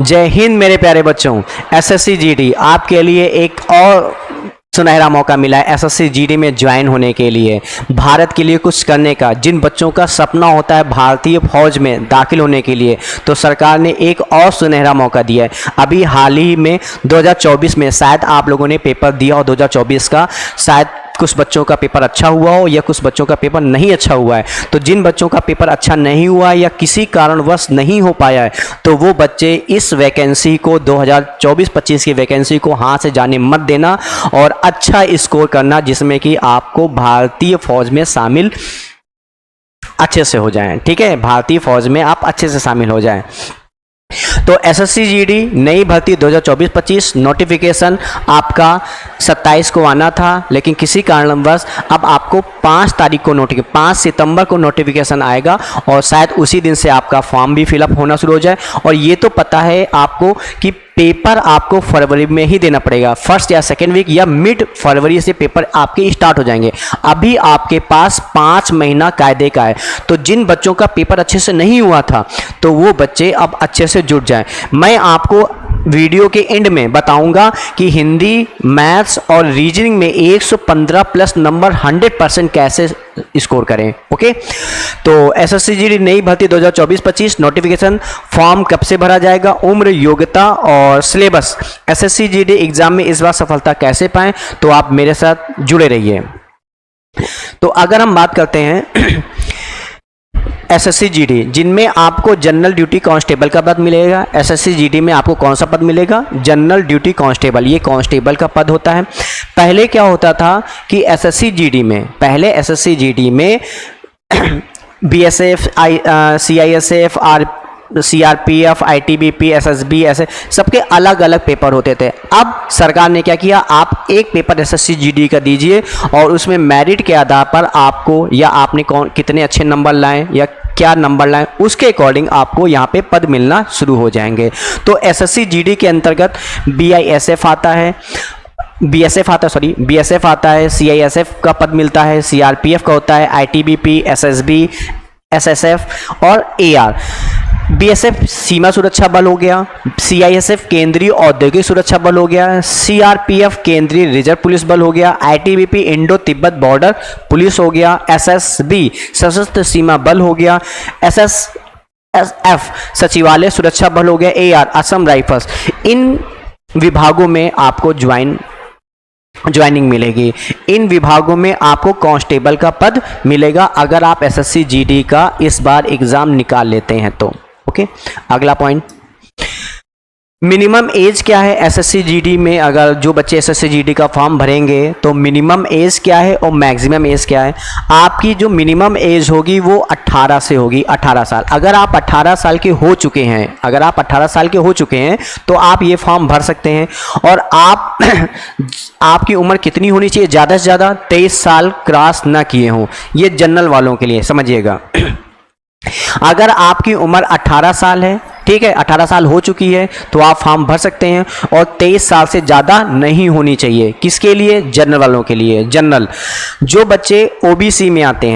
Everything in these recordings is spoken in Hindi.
जय हिंद मेरे प्यारे बच्चों। एसएससी जीडी आपके लिए एक और सुनहरा मौका मिला है एसएससी जीडी में ज्वाइन होने के लिए, भारत के लिए कुछ करने का। जिन बच्चों का सपना होता है भारतीय फौज में दाखिल होने के लिए, तो सरकार ने एक और सुनहरा मौका दिया है। अभी हाल ही में 2024 में शायद आप लोगों ने पेपर दिया हो 2024 का, शायद कुछ बच्चों का पेपर अच्छा हुआ हो या कुछ बच्चों का पेपर नहीं अच्छा हुआ है। तो जिन बच्चों का पेपर अच्छा नहीं हुआ है या किसी कारणवश नहीं हो पाया है, तो वो बच्चे इस वैकेंसी को 2024-25 की वैकेंसी को हाथ से जाने मत देना और अच्छा स्कोर करना, जिसमें कि आपको भारतीय फौज में शामिल अच्छे से हो जाएं। ठीक है, भारतीय फौज में आप अच्छे से शामिल हो जाएं। तो एसएससी जीडी नई भर्ती 2024-25 नोटिफिकेशन आपका 27 को आना था, लेकिन किसी कारणवश अब आपको 5 सितंबर को नोटिफिकेशन आएगा और शायद उसी दिन से आपका फॉर्म भी फिलअप होना शुरू हो जाए। और ये तो पता है आपको कि पेपर आपको फरवरी में ही देना पड़ेगा, फर्स्ट या सेकेंड वीक या मिड फरवरी से पेपर आपके स्टार्ट हो जाएंगे। अभी आपके पास 5 महीना कायदे का है। तो जिन बच्चों का पेपर अच्छे से नहीं हुआ था, तो वो बच्चे अब अच्छे से जुट जाएं। मैं आपको वीडियो के एंड में बताऊंगा कि हिंदी, मैथ्स और रीजनिंग में 115 प्लस नंबर 100% कैसे स्कोर करें। ओके, तो एसएससी जीडी नई भर्ती 2024-25 नोटिफिकेशन फॉर्म कब से भरा जाएगा, उम्र, योग्यता और सिलेबस, एसएससी जीडी एग्जाम में इस बार सफलता कैसे पाएं, तो आप मेरे साथ जुड़े रहिए। तो अगर हम बात करते हैं एसएससी जीडी, जिनमें आपको जनरल ड्यूटी कांस्टेबल का पद मिलेगा। एसएससी जीडी में आपको कौन सा पद मिलेगा? General duty constable. ये कांस्टेबल का पद होता है। पहले क्या होता था कि एसएससी जीडी में BSF, CISF, CRPF, ITBP, SSB, ऐसे सबके अलग अलग पेपर होते थे। अब सरकार ने क्या किया, आप एक पेपर एसएससी जीडी का दीजिए और उसमें मेरिट के आधार पर आपको, या आपने कितने अच्छे नंबर लाए या क्या नंबर लाएं, उसके अकॉर्डिंग आपको यहाँ पे पद मिलना शुरू हो जाएंगे। तो एसएससी जीडी के अंतर्गत बीएसएफ आता है, सीआईएसएफ का पद मिलता है, सीआरपीएफ का होता है, आईटीबीपी, एसएसबी, एसएसएफ और एआर। बीएसएफ सीमा सुरक्षा बल हो गया, सीआईएसएफ केंद्रीय औद्योगिक सुरक्षा बल हो गया, सीआरपीएफ केंद्रीय रिजर्व पुलिस बल हो गया, ITBP Indo Tibet border police हो गया, एसएसबी सशस्त्र सीमा बल हो गया, एसएसएफ सचिवालय सुरक्षा बल हो गया, एआर असम राइफल्स। इन विभागों में आपको ज्वाइनिंग मिलेगी। इन विभागों में आपको कांस्टेबल का पद मिलेगा अगर आप एसएससी जीडी का इस बार एग्जाम निकाल लेते हैं तो। ओके, अगला पॉइंट, मिनिमम एज क्या है एसएससी जीडी में। अगर जो बच्चे एसएससी जीडी का फॉर्म भरेंगे तो मिनिमम एज क्या है और मैक्सिमम एज क्या है। आपकी जो मिनिमम एज होगी वो 18 से होगी, 18 साल। अगर आप 18 साल के हो चुके हैं, तो आप ये फॉर्म भर सकते हैं। और आपकी उम्र कितनी होनी चाहिए? ज़्यादा से ज़्यादा 23 साल क्रॉस ना किए हों। ये जनरल वालों के लिए समझिएगा। अगर आपकी उम्र 18 साल है, ठीक है, 18 साल हो चुकी है, तो आप फॉर्म भर सकते हैं। और 23 साल से ज़्यादा नहीं होनी चाहिए। किसके लिए? जनरल वालों के लिए। जनरल जो बच्चे ओबीसी में आते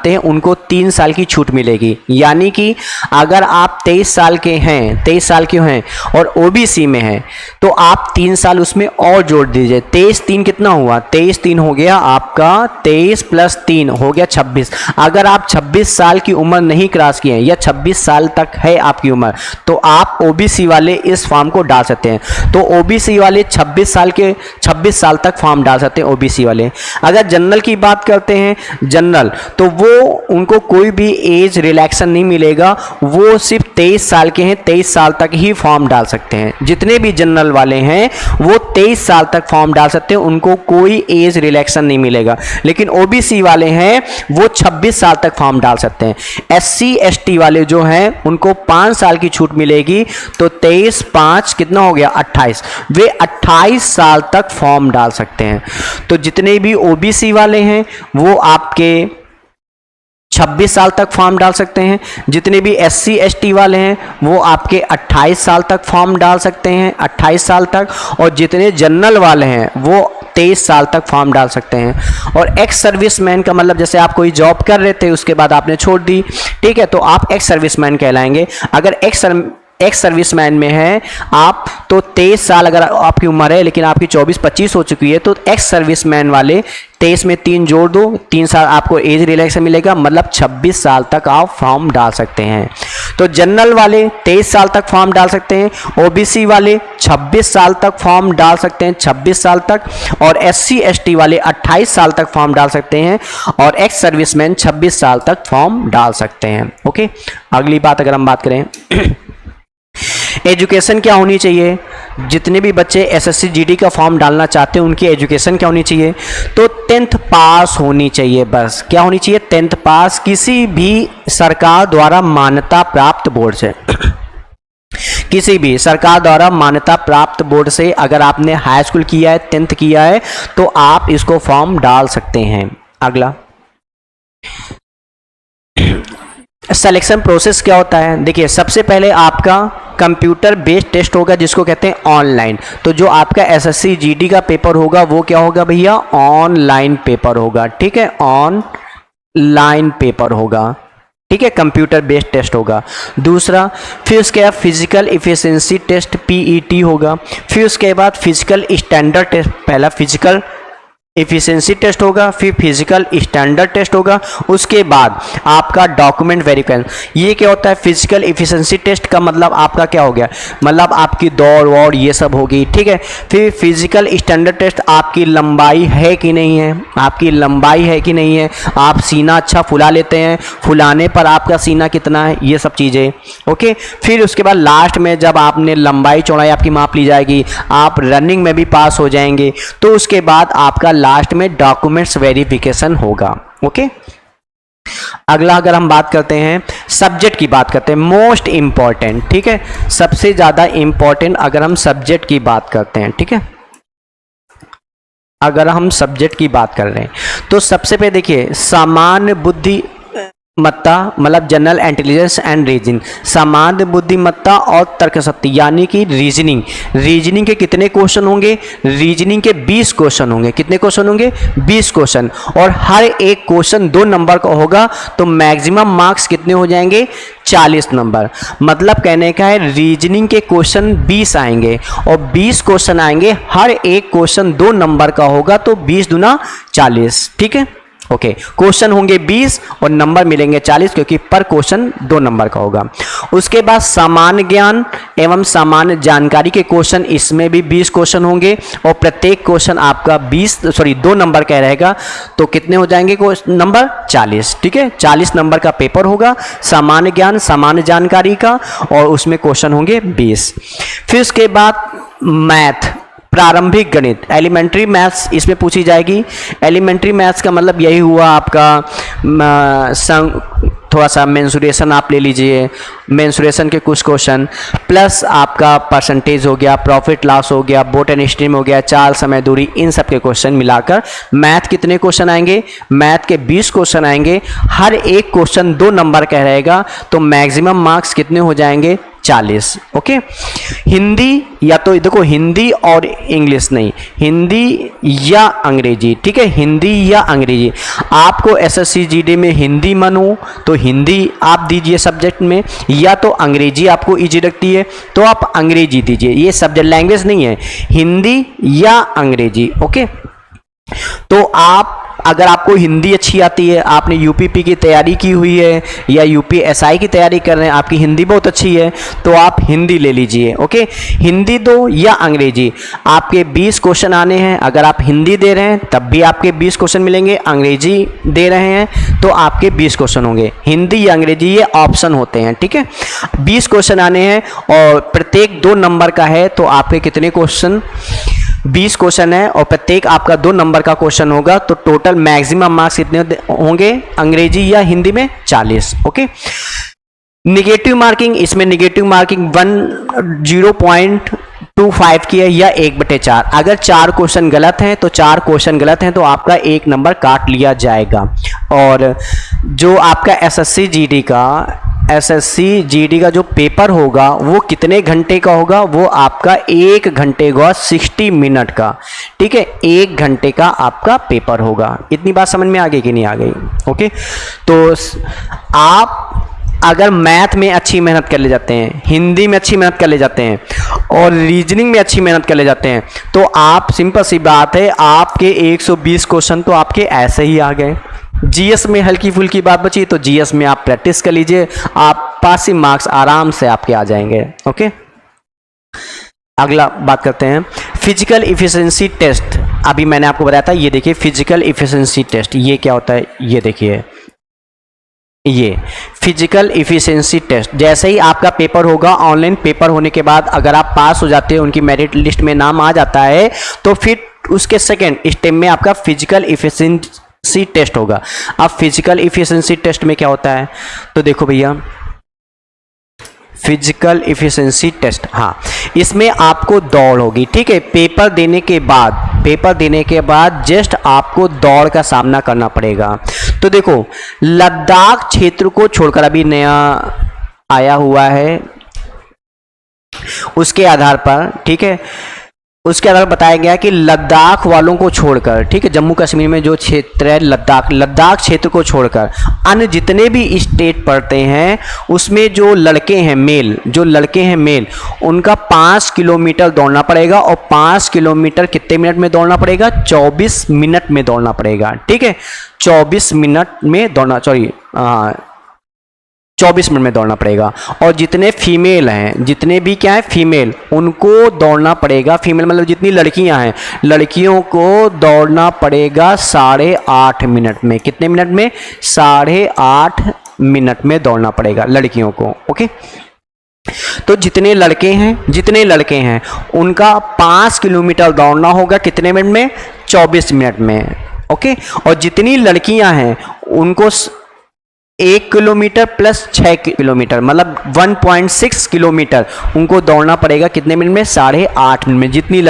हैं उनको 3 साल की छूट मिलेगी। यानी कि अगर आप 23 साल के हैं और ओबीसी में हैं, तो आप 3 साल उसमें और जोड़ दीजिए। 23-3 कितना हुआ? 23-3 हो गया आपका, 23 + 3 हो गया 26। अगर आप 26 साल की उम्र नहीं क्रॉस किए हैं या 26 साल तक है आपकी उम्र, तो आप ओबीसी वाले इस फॉर्म को डाल सकते हैं। तो ओबीसी वाले 26 साल तक फॉर्म डाल सकते हैं ओबीसी वाले। अगर जनरल की बात करते हैं, जनरल तो वो उनको कोई भी एज रिलैक्सेशन नहीं मिलेगा, वो सिर्फ 23 साल के हैं, 23 साल तक ही फॉर्म डाल सकते हैं। जितने भी जनरल वाले हैं वो 23 साल तक फॉर्म डाल सकते हैं, उनको कोई एज रिलैक्सेशन नहीं मिलेगा। लेकिन ओबीसी वाले हैं वो 26 साल तक फॉर्म डाल सकते हैं। एससी एसटी वाले जो हैं उनको 5 साल की छूट मिलेगी। तो 23-5 कितना हो गया? 28। वे 28 साल तक फॉर्म डाल सकते हैं। तो जितने भी ओबीसी वाले हैं वो आपके 26 साल तक फॉर्म डाल सकते हैं। जितने भी एससी एसटी वाले हैं वो आपके 28 साल तक फॉर्म डाल सकते हैं, 28 साल तक। और जितने जनरल वाले हैं वो 23 साल तक फॉर्म डाल सकते हैं। और एक्स सर्विसमैन का मतलब जैसे आप कोई जॉब कर रहे थे उसके बाद आपने छोड़ दी, ठीक है, तो आप एक्स सर्विसमैन कहलाएंगे। अगर एक्स सर्विसमैन में है आप, तो 23 साल अगर आपकी उम्र है लेकिन आपकी 24-25 हो चुकी है, तो एक्स सर्विसमैन वाले 23 में 3 जोड़ दो, 3 साल आपको एज रिलैक्सेशन मिलेगा, मतलब 26 साल तक आप फॉर्म डाल सकते हैं। तो जनरल वाले 23 साल तक फॉर्म डाल सकते हैं, ओबीसी वाले 26 साल तक फॉर्म डाल सकते हैं, 26 साल तक, और एससी एसटी वाले 28 साल तक फॉर्म डाल सकते हैं, और एक्स सर्विसमैन 26 साल तक फॉर्म डाल सकते हैं। ओके, अगली बात अगर हम बात करें एजुकेशन क्या होनी चाहिए, जितने भी बच्चे एसएससी जीडी का फॉर्म डालना चाहते हैं उनकी एजुकेशन क्या होनी चाहिए, तो 10th पास होनी चाहिए। बस क्या होनी चाहिए, 10th पास, किसी भी सरकार द्वारा मान्यता प्राप्त बोर्ड से किसी भी सरकार द्वारा मान्यता प्राप्त बोर्ड से अगर आपने हाई स्कूल किया है, 10th किया है, तो आप इसको फॉर्म डाल सकते हैं। अगला सिलेक्शन प्रोसेस क्या होता है, देखिए सबसे पहले आपका कंप्यूटर बेस्ड टेस्ट होगा जिसको कहते हैं ऑनलाइन। तो जो आपका एसएससी जीडी का पेपर होगा वो क्या होगा भैया, ऑनलाइन पेपर होगा। ठीक है, ऑनलाइन पेपर होगा, ठीक है, कंप्यूटर बेस्ड टेस्ट होगा। दूसरा, फिर उसके बाद फिजिकल इफिशिएंसी टेस्ट पीईटी होगा। फिर उसके बाद फिजिकल स्टैंडर्ड टेस्ट, पहला फिजिकल इफिशिएंसी टेस्ट होगा, फिर फिजिकल स्टैंडर्ड टेस्ट होगा, उसके बाद आपका डॉक्यूमेंट वेरिफिकेशन। ये क्या होता है, फिजिकल इफिशिएंसी टेस्ट का मतलब आपका क्या हो गया, मतलब आपकी दौड़ वौड़ ये सब होगी। ठीक है, फिर फिजिकल स्टैंडर्ड टेस्ट आपकी लंबाई है कि नहीं है, आपकी लंबाई है कि नहीं है, आप सीना अच्छा फुला लेते हैं, फुलाने पर आपका सीना कितना है, ये सब चीज़ें। ओके, फिर उसके बाद लास्ट में जब आपने लंबाई चौड़ाई आपकी माप ली जाएगी, आप रनिंग में भी पास हो जाएंगे, तो उसके बाद आपका लास्ट में डॉक्यूमेंट्स वेरिफिकेशन होगा। ओके, अगला अगर हम बात करते हैं सब्जेक्ट की बात करते हैं, मोस्ट इंपॉर्टेंट, ठीक है, सबसे ज्यादा इंपॉर्टेंट अगर हम सब्जेक्ट की बात करते हैं, ठीक है, अगर हम सब्जेक्ट की बात कर रहे हैं तो सबसे पहले देखिए सामान्य बुद्धि मत्ता, मतलब जनरल इंटेलिजेंस एंड रीजनिंग, सामान्य बुद्धिमत्ता और तर्कशक्ति यानी कि रीजनिंग। रीजनिंग के कितने क्वेश्चन होंगे, रीजनिंग के 20 क्वेश्चन होंगे। कितने क्वेश्चन होंगे, 20 क्वेश्चन, और हर एक क्वेश्चन 2 नंबर का होगा, तो मैक्सिमम मार्क्स कितने हो जाएंगे, 40 नंबर। मतलब कहने का है रीजनिंग के क्वेश्चन 20 आएंगे और 20 क्वेश्चन आएंगे, हर एक क्वेश्चन 2 नंबर का होगा, तो 20 दूना 40। ठीक है, ओके, क्वेश्चन होंगे 20 और नंबर मिलेंगे 40 क्योंकि पर क्वेश्चन 2 नंबर का होगा। उसके बाद सामान्य ज्ञान एवं सामान्य जानकारी के क्वेश्चन, इसमें भी 20 क्वेश्चन होंगे और प्रत्येक क्वेश्चन आपका 2 नंबर का रहेगा, तो कितने हो जाएंगे नंबर, 40। ठीक है, 40 नंबर का पेपर होगा सामान्य ज्ञान सामान्य जानकारी का, और उसमें क्वेश्चन होंगे 20। फिर उसके बाद मैथ, प्रारंभिक गणित, एलिमेंट्री मैथ्स इसमें पूछी जाएगी। एलिमेंट्री मैथ्स का मतलब यही हुआ आपका थोड़ा सा मेंसुरेशन आप ले लीजिए, मेंसुरेशन के कुछ क्वेश्चन, प्लस आपका परसेंटेज हो गया, प्रॉफिट लॉस हो गया, बोट एंड स्ट्रीम हो गया, चाल समय दूरी, इन सब के क्वेश्चन मिलाकर मैथ कितने क्वेश्चन आएंगे, मैथ के 20 क्वेश्चन आएंगे, हर एक क्वेश्चन 2 नंबर का रहेगा, तो मैक्सिमम मार्क्स कितने हो जाएंगे, 40। ओके, हिंदी या तो देखो हिंदी और इंग्लिश नहीं, हिंदी या अंग्रेजी। ठीक है, हिंदी या अंग्रेजी, आपको एसएससी जीडी में हिंदी मन हो तो हिंदी आप दीजिए सब्जेक्ट में, या तो अंग्रेजी आपको इजी लगती है तो आप अंग्रेजी दीजिए। ये सब्जेक्ट लैंग्वेज नहीं है, हिंदी या अंग्रेजी। ओके, तो आप अगर आपको हिंदी अच्छी आती है, आपने यूपीपी की तैयारी की हुई है या यूपीएसआई की तैयारी कर रहे हैं, आपकी हिंदी बहुत अच्छी है, तो आप हिंदी ले लीजिए। ओके, हिंदी दो या अंग्रेजी, आपके 20 क्वेश्चन आने हैं। अगर आप हिंदी दे रहे हैं तब भी आपके 20 क्वेश्चन मिलेंगे, अंग्रेजी दे रहे हैं तो आपके 20 क्वेश्चन होंगे। हिंदी या अंग्रेजी ये ऑप्शन होते हैं। ठीक है, 20 क्वेश्चन आने हैं और प्रत्येक 2 नंबर का है, तो आपके कितने क्वेश्चन, 20 क्वेश्चन है और प्रत्येक आपका 2 नंबर का क्वेश्चन होगा, तो टोटल मैक्सिमम मार्क्स कितने होंगे अंग्रेजी या हिंदी में, 40। ओके, निगेटिव मार्किंग, इसमें निगेटिव मार्किंग 0.25 की है या 1/4। अगर 4 क्वेश्चन गलत हैं तो 4 क्वेश्चन गलत हैं तो आपका 1 नंबर काट लिया जाएगा। और जो आपका एसएससी जीडी का जो पेपर होगा वो कितने घंटे का होगा, वो आपका 1 घंटे का 60 मिनट का। ठीक है, 1 घंटे का आपका पेपर होगा। इतनी बात समझ में आ गई कि नहीं आ गई? ओके, तो आप अगर मैथ में अच्छी मेहनत कर ले जाते हैं, हिंदी में अच्छी मेहनत कर ले जाते हैं और रीजनिंग में अच्छी मेहनत कर ले जाते हैं, तो आप, सिंपल सी बात है, आपके 120 क्वेश्चन तो आपके ऐसे ही आ गए। जीएस में हल्की फुल्की बात बची तो जीएस में आप प्रैक्टिस कर लीजिए, आप पासिंग मार्क्स आराम से आपके आ जाएंगे। ओके, अगला बात करते हैं फिजिकल इफिशिएंसी टेस्ट। अभी मैंने आपको बताया था, ये देखिए फिजिकल इफिशिएंसी टेस्ट, ये क्या होता है, ये देखिए, ये फिजिकल इफिशिएंसी टेस्ट। जैसे ही आपका पेपर होगा, ऑनलाइन पेपर होने के बाद अगर आप पास हो जाते हैं, उनकी मेरिट लिस्ट में नाम आ जाता है, तो फिर उसके सेकेंड स्टेप में आपका फिजिकल इफिशिएंसी टेस्ट होगा। अब फिजिकल इफिशिएंसी टेस्ट में क्या होता है, तो देखो भैया, फिजिकल इफिशिएंसी टेस्ट, हाँ, इसमें आपको दौड़ होगी, ठीक है। पेपर देने के बाद जस्ट आपको दौड़ का सामना करना पड़ेगा। तो देखो, लद्दाख क्षेत्र को छोड़कर, अभी नया आया हुआ है, उसके आधार पर, ठीक है, उसके आधार पर बताया गया कि लद्दाख वालों को छोड़कर, ठीक है, जम्मू कश्मीर में जो क्षेत्र है लद्दाख क्षेत्र को छोड़कर अन्य जितने भी स्टेट पड़ते हैं, उसमें जो लड़के हैं मेल, उनका 5 किलोमीटर दौड़ना पड़ेगा। और 5 किलोमीटर कितने मिनट में दौड़ना पड़ेगा, 24 मिनट में दौड़ना पड़ेगा, ठीक है, 24 मिनट में दौड़ना, 24 मिनट में दौड़ना पड़ेगा। और जितने फीमेल हैं, जितने भी क्या है फीमेल, उनको दौड़ना पड़ेगा, फीमेल मतलब जितनी लड़कियां हैं, लड़कियों को दौड़ना पड़ेगा 8.5 मिनट में। कितने मिनट में, 8.5 मिनट में दौड़ना पड़ेगा लड़कियों को। ओके, तो जितने लड़के हैं उनका 5 किलोमीटर दौड़ना होगा कितने मिनट में, 24 मिनट में। ओके, और जितनी लड़कियां हैं उनको 1 किलोमीटर प्लस 6 किलोमीटर मतलब 1.6 किलोमीटर उनको दौड़ना पड़ेगा कितने मिनट में, 8.5 मिनट में। जितनी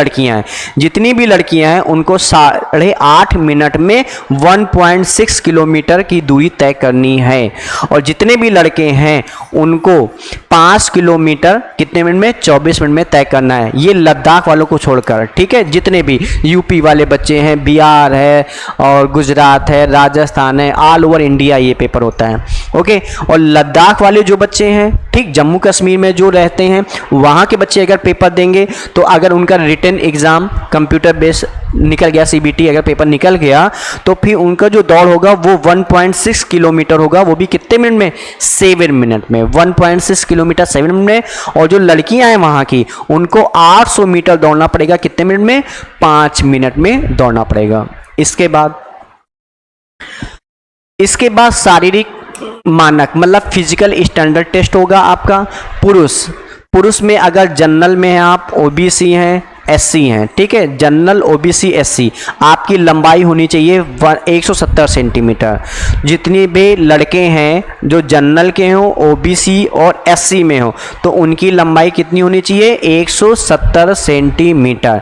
भी लड़कियां हैं उनको 8.5 मिनट में 1.6 किलोमीटर की दूरी तय करनी है। और जितने भी लड़के हैं उनको 5 किलोमीटर कितने मिनट में, 24 मिनट में तय करना है। ये लद्दाख वालों को छोड़कर, ठीक है। जितने भी यूपी वाले बच्चे हैं, बिहार है और गुजरात है, राजस्थान है, ऑल ओवर इंडिया ये पेपर होता है। ओके, और लद्दाख वाले जो बच्चे हैं, ठीक, जम्मू कश्मीर में जो रहते हैं, वहाँ के बच्चे अगर पेपर देंगे तो अगर उनका रिटन एग्ज़ाम कंप्यूटर बेस्ड निकल गया, सीबीटी अगर पेपर निकल गया, तो फिर उनका जो दौड़ होगा वो 1.6 किलोमीटर होगा, वो भी कितने मिनट में, 7 मिनट में। 1.6 किलोमीटर 7 मिनट में। और जो लड़कियां हैं वहाँ की, उनको 800 मीटर दौड़ना पड़ेगा कितने मिनट में, 5 मिनट में दौड़ना पड़ेगा। इसके बाद शारीरिक मानक मतलब फिजिकल स्टैंडर्ड टेस्ट होगा आपका। पुरुष में अगर जनरल में आप ओबीसी हैं, एससी हैं, ठीक है, जनरल ओबीसी एससी, आपकी लंबाई होनी चाहिए 170 सेंटीमीटर। जितने भी लड़के हैं जो जनरल के हों, ओबीसी और एससी में हो, तो उनकी लंबाई कितनी होनी चाहिए, 170 सेंटीमीटर।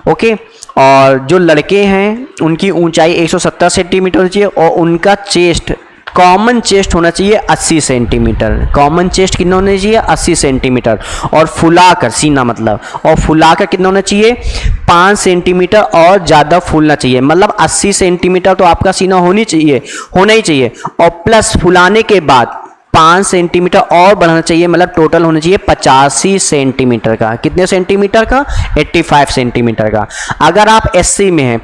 ओके, और जो लड़के हैं उनकी ऊंचाई 170 सेंटीमीटर होनी चाहिए और उनका चेस्ट, कॉमन चेस्ट होना चाहिए 80 सेंटीमीटर। कॉमन चेस्ट कितना होना चाहिए, 80 सेंटीमीटर। और फुलाकर सीना मतलब, और फुलाकर कितना होना चाहिए, 5 सेंटीमीटर और ज़्यादा फूलना चाहिए। मतलब 80 सेंटीमीटर तो आपका सीना होना ही चाहिए। और प्लस फुलाने के बाद 5 सेंटीमीटर और बढ़ाना चाहिए, मतलब टोटल होना चाहिए 85 सेंटीमीटर का। कितने सेंटीमीटर का, 85 सेंटीमीटर का। अगर आप एससी में हैं,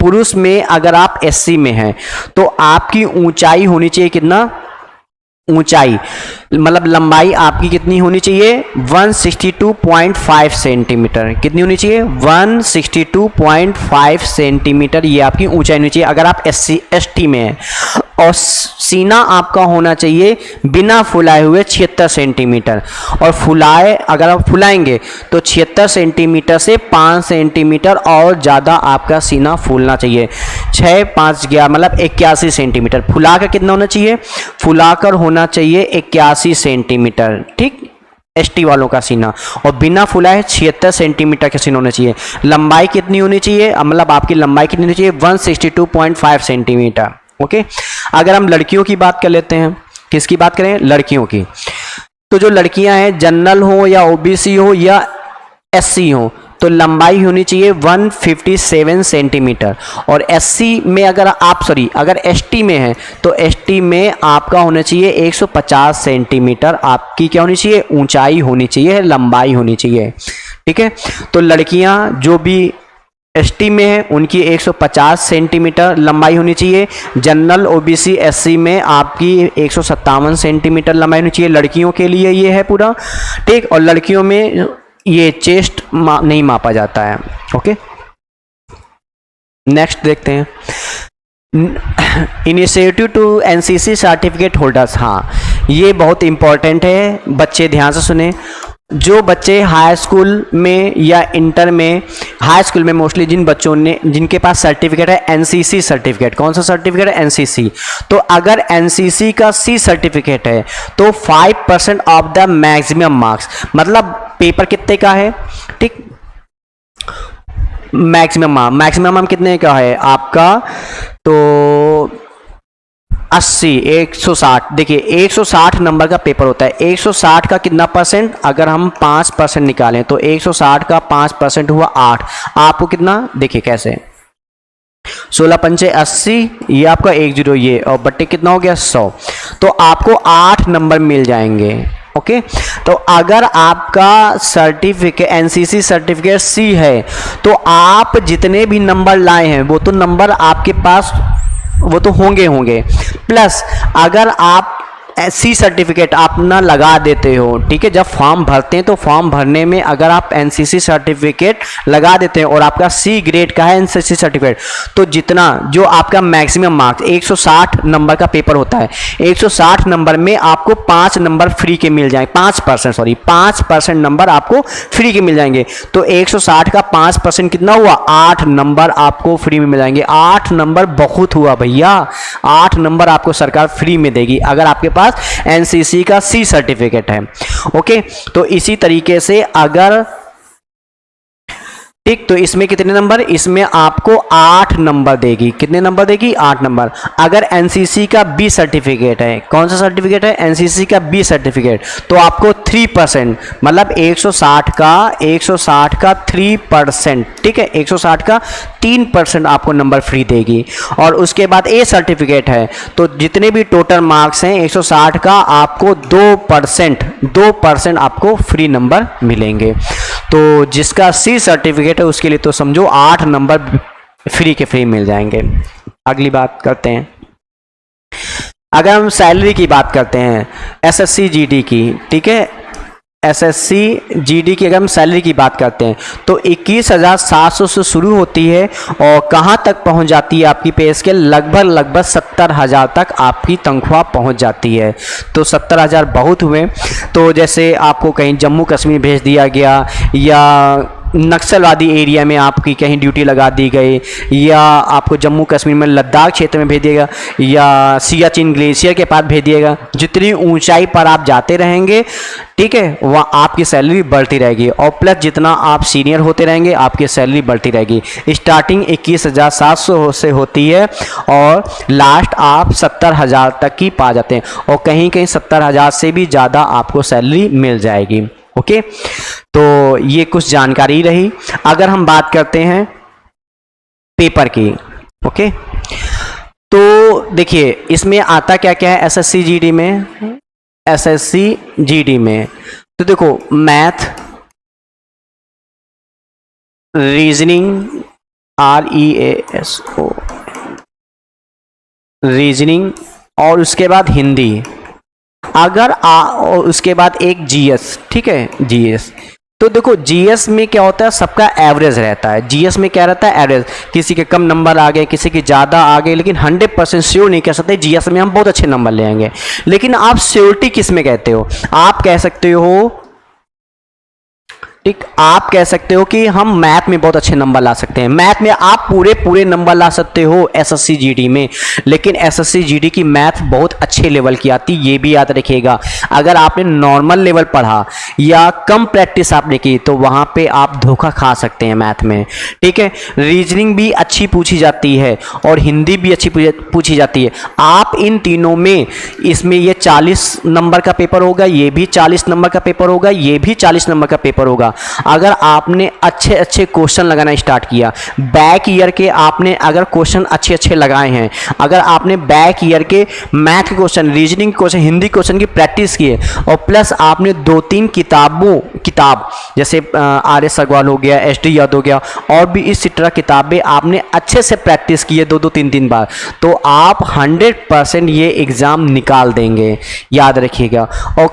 पुरुष में अगर आप एससी में हैं तो आपकी ऊंचाई होनी चाहिए कितना, ऊंचाई मतलब लंबाई आपकी कितनी होनी चाहिए, 162.5 सेंटीमीटर। कितनी होनी चाहिए, 162.5 सेंटीमीटर ये आपकी ऊंचाई होनी चाहिए अगर आप एससी एसटी में हैं। और सीना आपका होना चाहिए बिना फुलाए हुए 76 सेंटीमीटर। और अगर आप फुलाएंगे तो 76 सेंटीमीटर से 5 सेंटीमीटर और ज़्यादा आपका सीना फूलना चाहिए। 6 5 11 मतलब 81 सेंटीमीटर। फुलाकर कितना होना चाहिए, फुलाकर होना चाहिए 81 सेंटीमीटर, ठीक, एसटी वालों का सीना। और बिना फुलाए 76 सेंटीमीटर का सीना होना चाहिए। लंबाई कितनी होनी चाहिए, मतलब आपकी लंबाई कितनी होनी चाहिए, 162.5 सेंटीमीटर। ओके, अगर हम लड़कियों की बात कर लेते हैं, किसकी बात करें, लड़कियों की, तो जो लड़कियां हैं जनरल हो या ओबीसी हो या एससी हो, तो लंबाई होनी चाहिए 157 सेंटीमीटर। और एससी में अगर एसटी में है तो एसटी में आपका होना चाहिए 150 सेंटीमीटर आपकी क्या होनी चाहिए, ऊंचाई होनी चाहिए, लंबाई होनी चाहिए। ठीक है, तो लड़कियां जो भी एसटी में है उनकी 150 सेंटीमीटर लंबाई होनी चाहिए। जनरल ओबीसी एससी में आपकी 157 सेंटीमीटर लंबाई होनी चाहिए, लड़कियों के लिए ये है पूरा। ठीक, और लड़कियों में ये चेस्ट नहीं मापा जाता है। ओके, नेक्स्ट देखते हैं, initiative to NCC certificate holders. हाँ, ये बहुत इंपॉर्टेंट है, बच्चे ध्यान से सुने। जो बच्चे हाई स्कूल में या इंटर में, हाई स्कूल में मोस्टली जिनके पास सर्टिफिकेट है एनसीसी सर्टिफिकेट, कौन सा सर्टिफिकेट है, एनसीसी। तो अगर एनसीसी का सी सर्टिफिकेट है तो 5% ऑफ द मैक्सिमम मार्क्स, मतलब पेपर कितने का है, ठीक, मैक्सिमम कितने का है आपका, तो 80, 160। देखिए 160 नंबर का पेपर होता है, 160 का कितना परसेंट, अगर हम 5% निकालें तो 160 का 5% हुआ 8। आपको कितना, देखिए कैसे, 16 पंचे 80, ये आपका 10, ये और बट्टे कितना हो गया 100, तो आपको 8 नंबर मिल जाएंगे। ओके, तो अगर आपका सर्टिफिकेट एनसीसी सर्टिफिकेट सी है तो आप जितने भी नंबर लाए हैं वो तो नंबर आपके पास वो तो होंगे प्लस अगर आप सी सर्टिफिकेट आप ना लगा देते हो, ठीक है, जब फॉर्म भरते हैं तो फॉर्म भरने में अगर आप एनसीसी सर्टिफिकेट लगा देते हैं और आपका सी ग्रेड का है एनसीसी सर्टिफिकेट, तो जितना जो आपका मैक्सिमम मार्क्स 160 नंबर का पेपर होता है, 160 नंबर में आपको 5 नंबर फ्री के मिल जाएंगे, 5% नंबर आपको फ्री के मिल जाएंगे। तो 160 का 5% कितना हुआ, 8 नंबर आपको फ्री में मिल जाएंगे। 8 नंबर बहुत हुआ भैया, 8 नंबर आपको सरकार फ्री में देगी अगर आपके पास एनसीसी का सी सर्टिफिकेट है। ओके, तो इसी तरीके से अगर, ठीक, तो इसमें कितने नंबर, इसमें आपको 8 नंबर देगी, कितने नंबर देगी, 8 नंबर। अगर एनसीसी का बी सर्टिफिकेट है, कौन सा सर्टिफिकेट है, एनसीसी का बी सर्टिफिकेट, तो आपको 3%, मतलब 160 का 3%, ठीक है, 160 का 3% आपको नंबर फ्री देगी। और उसके बाद ए सर्टिफिकेट है तो जितने भी टोटल मार्क्स हैं 160 का आपको 2% आपको फ्री नंबर मिलेंगे। तो जिसका सी सर्टिफिकेट है उसके लिए तो समझो 8 नंबर फ्री के फ्री मिल जाएंगे। अगली बात करते हैं, अगर हम सैलरी की बात करते हैं एसएससी जीडी की, ठीक है, एसएससी जीडी की अगर हम सैलरी की बात करते हैं तो 21,700 से शुरू होती है और कहाँ तक पहुँच जाती है आपकी पे स्केल, लगभग 70,000 तक आपकी तनख्वाह पहुँच जाती है। तो 70,000 बहुत हुए। तो जैसे आपको कहीं जम्मू कश्मीर भेज दिया गया या नक्सलवादी एरिया में आपकी कहीं ड्यूटी लगा दी गई या आपको जम्मू कश्मीर में लद्दाख क्षेत्र में भेज दिएगा या सियाचिन ग्लेशियर के पास भेज दिएगा, जितनी ऊंचाई पर आप जाते रहेंगे, ठीक है, वहाँ आपकी सैलरी बढ़ती रहेगी और प्लस जितना आप सीनियर होते रहेंगे आपकी सैलरी बढ़ती रहेगी। स्टार्टिंग 21,700 से होती है और लास्ट आप 70,000 तक की पा जाते हैं और कहीं कहीं 70,000 से भी ज़्यादा आपको सैलरी मिल जाएगी। ओके, तो ये कुछ जानकारी रही। अगर हम बात करते हैं पेपर की, ओके, तो देखिए इसमें आता क्या क्या है एसएससी जीडी में, एसएससी जीडी में तो देखो मैथ, रीजनिंग, REASO, रीजनिंग और उसके बाद हिंदी, अगर और उसके बाद एक जीएस, ठीक है, जीएस। तो देखो जीएस में क्या होता है, सबका एवरेज रहता है। जीएस में क्या रहता है, एवरेज, किसी के कम नंबर आ गए, किसी के ज़्यादा आ गए, लेकिन 100% श्योर नहीं कह सकते जीएस में हम बहुत अच्छे नंबर ले आएंगे। लेकिन आप श्योरिटी किस में कहते हो, आप कह सकते हो, ठीक, आप कह सकते हो कि हम मैथ में बहुत अच्छे नंबर ला सकते हैं, मैथ में आप पूरे नंबर ला सकते हो एसएससी जीडी में, लेकिन एसएससी जीडी की मैथ बहुत अच्छे लेवल की आती, ये भी याद रखिएगा। अगर आपने नॉर्मल लेवल पढ़ा या कम प्रैक्टिस आपने की तो वहाँ पे आप धोखा खा सकते हैं मैथ में, ठीक है। रीजनिंग भी अच्छी पूछी जाती है और हिंदी भी अच्छी पूछी जाती है। आप इन तीनों में, इसमें ये 40 नंबर का पेपर होगा, ये भी 40 नंबर का पेपर होगा, ये भी 40 नंबर का पेपर होगा। होगा अगर आपने अच्छे अच्छे क्वेश्चन लगाना स्टार्ट किया। बैक ईयर के आपने अगर क्वेश्चन अच्छे अच्छे लगाए हैं, अगर आपने बैक ईयर के मैथ के question, reasoning question, Hindi question की प्रैक्टिस की है और प्लस आपने 2-3 किताब जैसे आर एस अग्रवाल हो गया, एस डी यादव हो गया और भी इस तरह किताबें आपने अच्छे से प्रैक्टिस की है 2-2 3-3 बार, तो आप 100% ये एग्ज़ाम निकाल देंगे, याद रखिएगा। और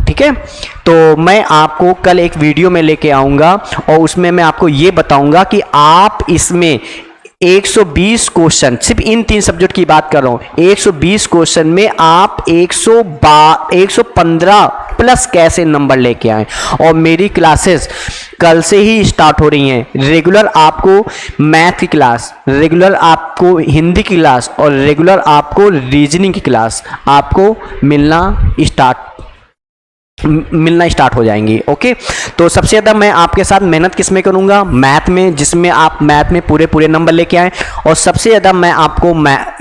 ठीक है, तो मैं आपको कल एक वीडियो में लेके आऊँगा और उसमें मैं आपको ये बताऊँगा कि आप इसमें 120 क्वेश्चन, सिर्फ इन 3 सब्जेक्ट की बात कर रहा हूँ, 120 क्वेश्चन में आप 115 प्लस कैसे नंबर लेके आए। और मेरी क्लासेस कल से ही स्टार्ट हो रही हैं। रेगुलर आपको मैथ की क्लास, रेगुलर आपको हिंदी की क्लास और रेगुलर आपको रीजनिंग की क्लास आपको मिलना स्टार्ट हो जाएंगी। ओके, तो सबसे ज़्यादा मैं आपके साथ मेहनत किस में करूँगा? मैथ में, जिसमें आप मैथ में पूरे नंबर लेके आएँ। और सबसे ज़्यादा मैं आपको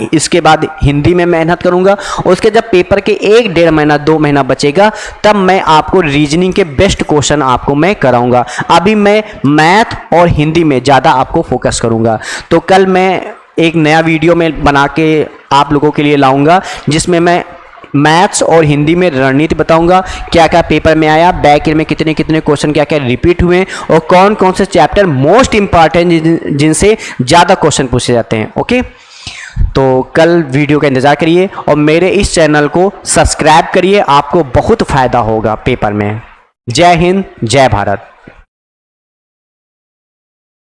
इसके बाद हिंदी में मेहनत करूँगा और उसके जब पेपर के 1-1.5 महीना 2 महीना बचेगा तब मैं आपको रीजनिंग के बेस्ट क्वेश्चन आपको मैं कराऊँगा। अभी मैं मैथ और हिंदी में ज़्यादा आपको फोकस करूँगा। तो कल मैं एक नया वीडियो में बना के आप लोगों के लिए लाऊँगा जिसमें मैं मैथ्स और हिंदी में रणनीति बताऊंगा, क्या क्या पेपर में आया, बैक ईयर में कितने कितने क्वेश्चन क्या क्या रिपीट हुए और कौन कौन से चैप्टर मोस्ट इंपॉर्टेंट जिनसे ज़्यादा क्वेश्चन पूछे जाते हैं। ओके, तो कल वीडियो का इंतज़ार करिए और मेरे इस चैनल को सब्सक्राइब करिए, आपको बहुत फ़ायदा होगा पेपर में। जय हिंद, जय भारत।